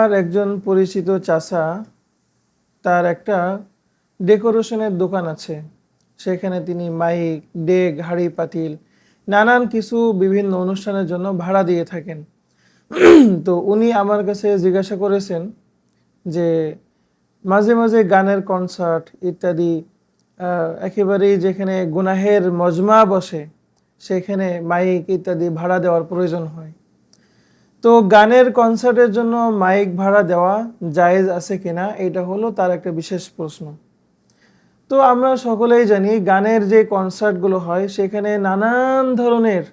আর একজন পরিচিত চাচা, তার একটা ডেকোরেশনের দোকান আছে। সেখানে তিনি মাইক, ডেক, হাঁড়ি পাতিল নানান কিছু বিভিন্ন অনুষ্ঠানের জন্য ভাড়া দিয়ে থাকেন। তো উনি আমার কাছে জিজ্ঞাসা করেছেন যে মাঝে মাঝে গানের কনসার্ট ইত্যাদি একেবারেই যেখানে গুনাহের মজমা বসে সেখানে মাইক ইত্যাদি ভাড়া দেওয়ার প্রয়োজন হয়। তো গানের কনসার্টের জন্য মাইক ভাড়া দেওয়া জায়েজ আছে কিনা, এটা হলো তার একটা বিশেষ প্রশ্ন। তো আমরা সকলেই জানি গানের যে কনসার্টগুলো হয় সেখানে নানান ধরনের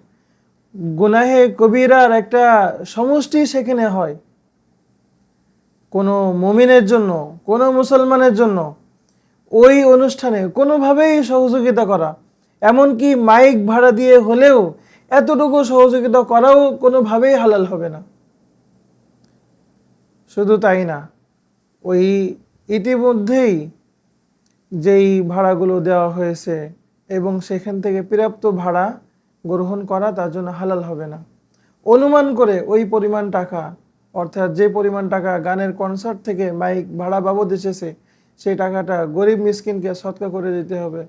গুনাহে কবিরার একটা সমষ্টি সেখানে হয়। কোনো মুমিনের জন্য, কোনো মুসলমানের জন্য ওই অনুষ্ঠানে কোনোভাবেই সহযোগিতা করা, এমনকি মাইক ভাড়া দিয়ে হলেও এতটুকু সহযোগিতা করাও কোনোভাবেই হালাল হবে না। শুধু তাই না, ওই ইতিমধ্যেই যেই ভাড়াগুলো দেওয়া হয়েছে এবং সেখান থেকে প্রাপ্ত ভাড়া গ্রহণ করা তার জন্য হালাল হবে না। অনুমান করে ওই পরিমাণ টাকা, অর্থাৎ যে পরিমাণ টাকা গানের কনসার্ট থেকে মাইক ভাড়া বাবদ এসেছে, সেই টাকাটা গরিব মিসকিনকে সদকা করে দিতে হবে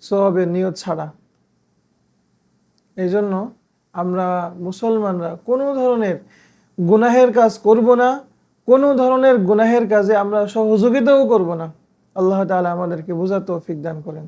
সওয়াবের নিয়ত ছাড়া। এই জন্য আমরা মুসলমানরা কোনো ধরনের গুনাহের কাজ করব না, কোনো ধরনের গুনাহের কাজে আমরা সহযোগিতাও করব না। আল্লাহ তাআলা আমাদেরকে বোঝার তৌফিক দান করেন।